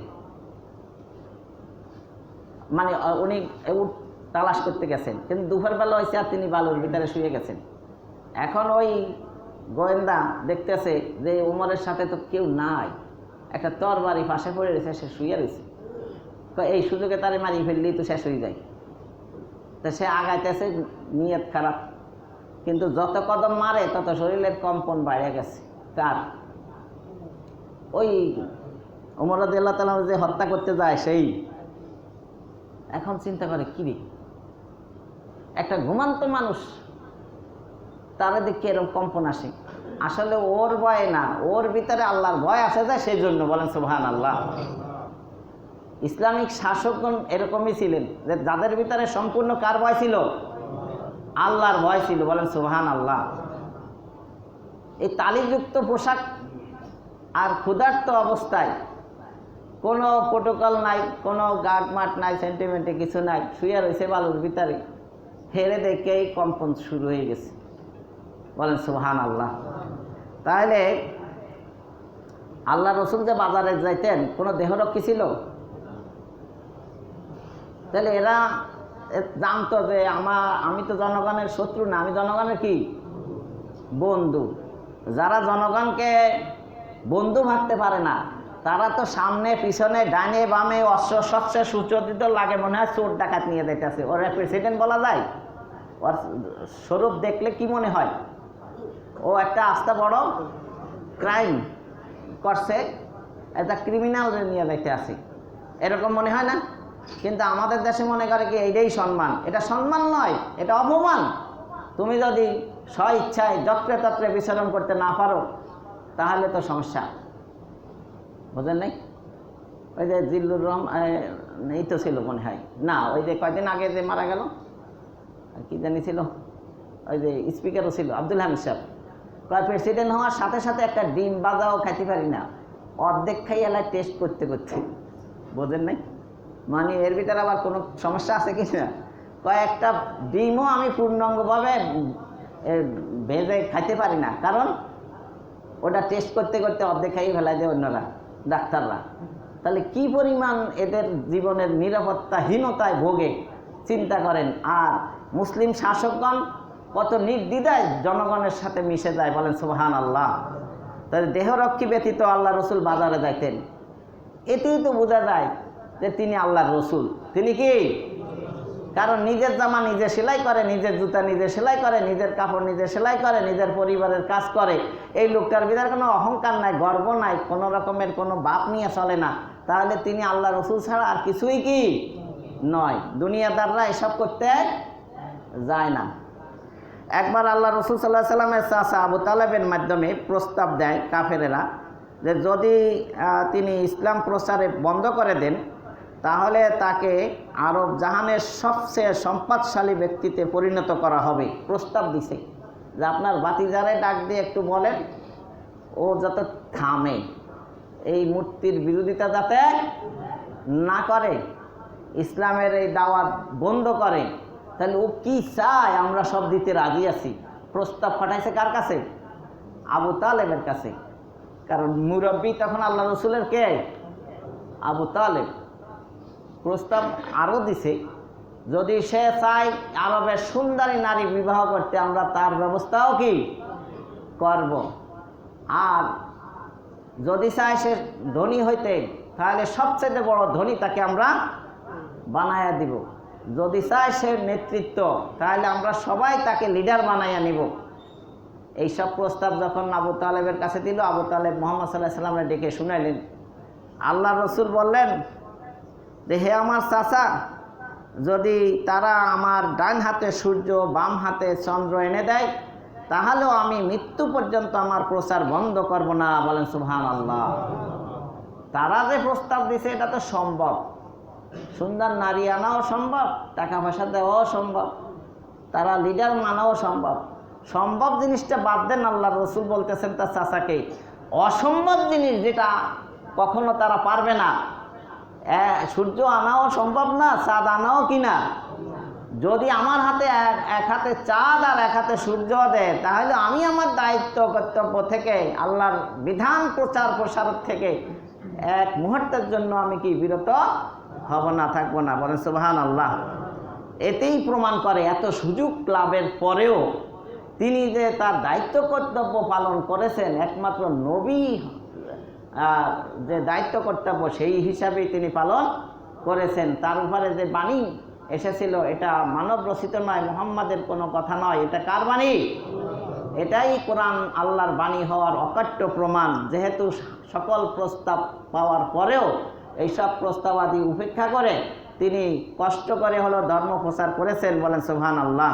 Speaker 1: মানে উনি তালাশ করতে গেছেন, কিন্তু দুপুরবেলা হয়েছে আর তিনি বালুর ভিতরে শুয়ে গেছেন। এখন ওই গোয়েন্দা দেখতেছে যে ওমরের সাথে তো কেউ নাই, একটা তরবারি পাশে পড়ে রয়েছে, সে শুয়ে রয়েছে। এই সুযোগে তারে মারি ফেললেই তো শেষ হয়ে যায়। তো সে আগাইতেছে, নিয়ত খারাপ, কিন্তু যত কদম মারে তত শরীরের কম্পন বাইরে গেছে। কার? ওই ওমর রাদিয়াল্লাহু তাআলা যে হত্যা করতে যায় সেই। এখন চিন্তা করে, কিরে, একটা ঘুমান্ত মানুষ, তার দিকে এরকম কম্পন আসে। আসলে ওর ভয় না, ওর ভিতরে আল্লাহর ভয় আসে যায়, সেই জন্য। বলেন সুবহানাল্লাহ। ইসলামিক শাসকগণ এরকমই ছিলেন, যে যাদের ভিতরে সম্পূর্ণ কার ভয় ছিল? আল্লাহর ভয় ছিল। বলেন সুবহানাল্লাহ। এই তালিযুক্ত পোশাক আর ক্ষুধার্ত অবস্থায় কোনো প্রোটোকল নাই, কোনো গার্ড মাঠ নাই, সেন্টিমেন্টে কিছু নাই, শুয়ে রয়েছে বালুর ভিতরে। হেরে দেখেই কম্পন শুরু হয়ে গেছে। বলেন সুবহানাল্লাহ। তাহলে আল্লাহ রসুল যে বাজারে যাইতেন, কোনো দেহরক্ষী ছিল? তাহলে এরা জানতো যে আমি তো জনগণের শত্রু না, আমি জনগণের কি বন্ধু। যারা জনগণকে বন্ধু ভাবতে পারে না, তারা তো সামনে পিছনে ডানে বামে অস্ত্র শস্ত্রে সুচরিত লাগে, মনে হয় চোর ডাকাত নিয়ে যাইতেছে। ওর প্রেসিডেন্ট বলা যায়? ওর স্বরূপ দেখলে কি মনে হয়? ও একটা আস্তে বড় ক্রাইম করছে, একটা ক্রিমিনাল নিয়ে যাইতে আসে, এরকম মনে হয় না? কিন্তু আমাদের দেশে মনে করে কি এইটাই সম্মান। এটা সম্মান নয়, এটা অপমান। তুমি যদি স্ব ইচ্ছায় যত্রে তত্রে বিচরণ করতে না পারো, তাহলে তো সমস্যা। বোঝেন নাই? ওই যে জিল্লুর রহমান, এই তো ছিল মনে হয় না, ওই যে কয়দিন আগে যে মারা গেল, কি জানি ছিল, ওই যে স্পিকারও ছিল, আব্দুল হামিদ সাহেব। প্রেসিডেন্ট হওয়ার সাথে সাথে একটা ডিম বাজাও খাইতে পারি না, অর্ধেক খাই এলাকায় টেস্ট করতে করতে। বোঝেন নাই? মানে এর ভিতরে আবার কোনো সমস্যা আছে কি না? কয়েকটা ডিমও আমি পূর্ণাঙ্গভাবে ভেজে খাইতে পারি না, কারণ ওটা টেস্ট করতে করতে অর্ধেক খাইয়ে ফেলাই দেয় অন্যরা, ডাক্তাররা। তাহলে কি পরিমাণ এদের জীবনের নিরাপত্তাহীনতায় ভোগে চিন্তা করেন। আর মুসলিম শাসকগণ কত নির্দ্বিধায় জনগণের সাথে মিশে যায়। বলেন সুবহানাল্লাহ। তাহলে দেহরক্ষী ব্যতীত আল্লাহ রসুল বাজারে যাইতেন, এতেই তো বোঝা যায় যে তিনি আল্লাহর রসুল। তিনি কি? কারণ নিজের জামা নিজে সেলাই করে, নিজের জুতা নিজে সেলাই করে, নিজের কাপড় নিজে সেলাই করে, নিজের পরিবারের কাজ করে। এই লোকটার ভিতরে কোনো অহংকার নাই, গর্ব নাই, কোনো রকমের কোনো বাপ নিয়ে চলে না। তাহলে তিনি আল্লাহ রসুল ছাড়া আর কিছুই কি নয়। দুনিয়াদাররা এসব করতে যায় না। একবার আল্লাহ রসুল সাল্লাহ সাল্লামের চাচা আবু তালেবের মাধ্যমে প্রস্তাব দেয় কাফেরেরা, যে যদি তিনি ইসলাম প্রচারে বন্ধ করে দেন, তাহলে তাকে আরব জাহানের সবচেয়ে সম্পদশালী ব্যক্তিতে পরিণত করা হবে। প্রস্তাব দিছে যে আপনার বাতিজারে ডাক দিয়ে একটু বলেন ও যাতে থামে, এই মূর্তির বিরোধিতা যাতে না করে, ইসলামের এই দাওয়াত বন্ধ করে। তাহলে ও কি চায় আমরা সব দিতে রাজি আছি। প্রস্তাব পাঠাইছে কার কাছে? আবু তালেবের কাছে। কারণ মুরব্বী তখন আল্লাহ রসুলের কে? আবু তালেব। প্রস্তাব আরও দিছে, যদি সে চায় আরবের সুন্দরী নারী বিবাহ করতে, আমরা তার ব্যবস্থাও কি করব। আর যদি চায় সে ধনী হইতে, তাহলে সবচেয়ে বড় ধনী তাকে আমরা বানাইয়া দিব। যদি চায় সে নেতৃত্ব, তাহলে আমরা সবাই তাকে লিডার বানাইয়া নিব। এইসব প্রস্তাব যখন আবু তালেবের কাছে দিল, আবু তালেব মুহাম্মদ সাল্লাল্লাহু আলাইহি ওয়াসাল্লামকে ডেকে শুনাইলেন। আল্লাহ রসুল বললেন যে হে আমার চাচা, যদি তারা আমার ডান হাতে সূর্য বাম হাতে চন্দ্র এনে দেয়, তাহলেও আমি মৃত্যু পর্যন্ত আমার প্রচার বন্ধ করব না। বলেন সুবহানাল্লাহ। তারা যে প্রস্তাব দিছে এটা তো সম্ভব, সুন্দর নারী আনাও সম্ভব, টাকা পয়সা দেওয়াও সম্ভব, তারা লিডার মানাও সম্ভব, সম্ভব জিনিসটা বাদ দেন, আল্লাহ রসুল বলতেছেন তার চাচাকে, অসম্ভব জিনিস যেটা কখনো তারা পারবে না, সূর্য আনাও সম্ভব না, চাঁদ আনাও কিনা। যদি আমার হাতে এক হাতে চাঁদ আর এক হাতে সূর্য দেয়, তাহলে আমি আমার দায়িত্ব কর্তব্য থেকে, আল্লাহর বিধান প্রচার প্রসার থেকে এক মুহূর্তের জন্য আমি কি বিরত হব না, থাকবো না। বলেন সুবহানাল্লাহ। এতেই প্রমাণ করে এত সুযোগ লাভের পরেও তিনি যে তার দায়িত্ব কর্তব্য পালন করেছেন, একমাত্র নবী যে দায়িত্ব কর্তব্য সেই হিসাবেই তিনি পালন করেছেন। তার উপরে যে বাণী এসেছিল এটা মানব রচিত নয়, মুহাম্মাদের কোনো কথা নয়, এটা কার বাণী? এটাই কোরআন আল্লাহর বাণী হওয়ার অকাট্য প্রমাণ। যেহেতু সকল প্রস্তাব পাওয়ার পরেও এইসব প্রস্তাবাদি উপেক্ষা করে তিনি কষ্ট করে হলো ধর্ম প্রচার করেছেন। বলেন সুবহানাল্লাহ।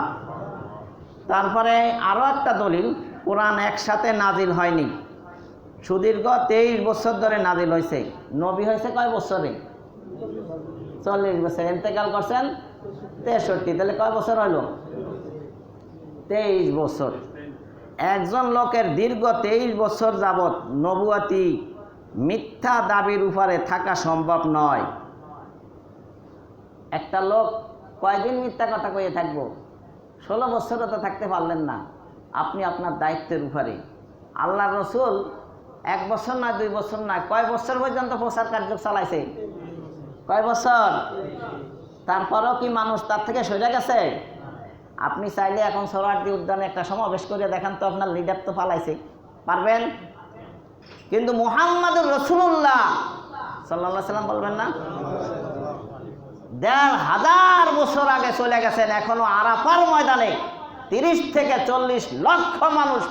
Speaker 1: তারপরে আরও একটা দলিল, কোরআন একসাথে নাজিল হয়নি, সুদীর্ঘ 23 বছর ধরে নাজিল হয়েছে। নবী হয়েছে কয় বছরে? 40 বছর। ইন্তেকাল করছেন 63, তাহলে কয় বছর হইল? 23 বছর। একজন লোকের দীর্ঘ 23 বছর যাবৎ নবুয়াতি মিথ্যা দাবির উপরে থাকা সম্ভব নয়। একটা লোক কয়দিন মিথ্যা কথা কয়ে থাকবো? 16 বছরও তো থাকতে পারলেন না। আপনি আপনার দায়িত্বের উপরে। আল্লাহ রসুল 1 বছর নয়, 2 বছর নয়, কয় বছর পর্যন্ত প্রচার কার্য চালাইছে? কয় বছর? তারপরেও কি মানুষ তার থেকে সরে গেছে? আপনি চাইলে এখন সোহরাওয়ার্দী উদ্যানে একটা সমাবেশ করে দেখান তো, আপনার লিডার তো পালাইছে, পারবেন? কিন্তু মুহাম্মাদুর রাসূলুল্লাহ সাল্লাল্লাহু আলাইহি সাল্লাম বলবেন না? 1500 বছর আগে চলে গেছেন, এখনো আরাফার ময়দানে 30 থেকে 40 লক্ষ মানুষ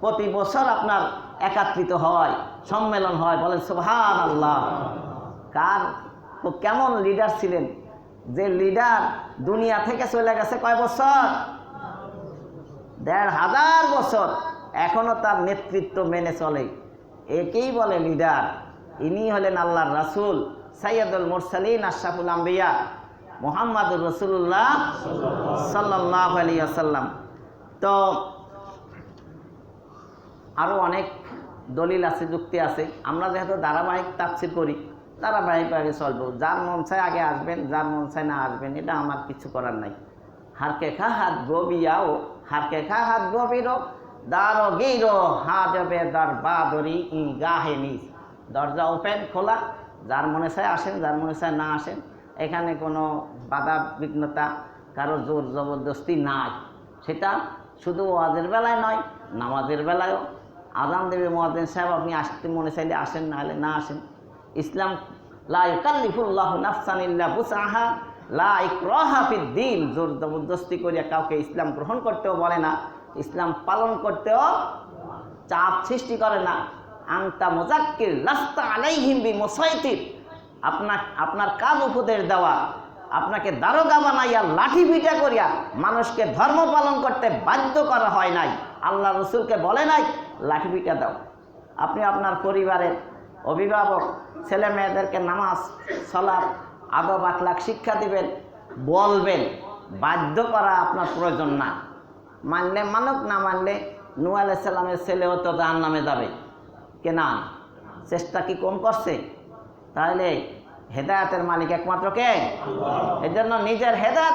Speaker 1: প্রতি বছর আপনার একত্রিত হয়, সম্মেলন হয়। বলেন সুবহানাল্লাহ। কেমন লিডার ছিলেন, যে লিডার দুনিয়া থেকে চলে গেছে কয় বছর? 1500 বছর, এখনো তার নেতৃত্ব মেনে চলে। একেই বলে লিডার। ইনি হলেন আল্লাহর রাসূল, সাইয়্যিদুল মুরসালিন, আশরাফুল আম্বিয়া, মুহাম্মাদুর রাসূলুল্লাহ সাল্লাল্লাহু আলাইহি ওয়াসাল্লাম। তো আরও অনেক দলিল আছে, যুক্তি আছে। আমরা যেহেতু ধারাবাহিক তাফসীর করি, ধারাবাহিকভাবে চলবো। যার মন চায় আগে আসবেন, যার মন চায় না আসবেন, এটা আমার কিছু করার নাই। হারকে খা হাত গবিয়াও, হারকে খা হাত গভীরও, দারো গিরো হাজবে দার বাদরি ই গাহে নিজ। দরজা ওপেন, খোলা, যার মনে চায় আসেন, যার মনে চায় না আসেন। এখানে কোনো বাধা বিঘ্নতা, কারো জোর জবরদস্তি নাই। সেটা শুধু ওয়াজের বেলায় নয়, নামাজের বেলায়ও। আযান দেবে মুয়াজ্জিন সাহেব, আপনি আসতে মনে চাইলে আসেন, না হলে না আসেন। ইসলাম লা ইউকাল্লিফুল্লাহু নাফসান ইল্লা বুসআহা, লা ইকরাহা ফিদ্দীন। জোর জবরদস্তি করিয়া কাউকে ইসলাম গ্রহণ করতেও বলে না, ইসলাম পালন করতেও চাপ সৃষ্টি করে না। আনতা মুযাক্কির লাস্তা আলাইহিম বিমুসাইতির। আপনার কাজ উপদেশ দেওয়া, আপনাকে দারোগা বানাইয়া লাঠি পিটা করিয়া মানুষকে ধর্ম পালন করতে বাধ্য করা হয় নাই। আল্লাহ রসুলকে বলে নাই লাঠি পিটা দাও। আপনি আপনার পরিবারের অভিভাবক, ছেলে মেয়েদেরকে নামাজ, সালাত, আদব আখলাক শিক্ষা দিবেন, বলবেন। বাধ্য করা আপনার প্রয়োজন না। মানলে মানুক, না মানলে নূহ আলাইহিস সালামের ছেলেও তো জাহান্নামে যাবে। কেনান চেষ্টা কি কম করছে? তাহলে হেদায়েতের মালিক একমাত্র কে? এজন্য নিজের হেদায়েত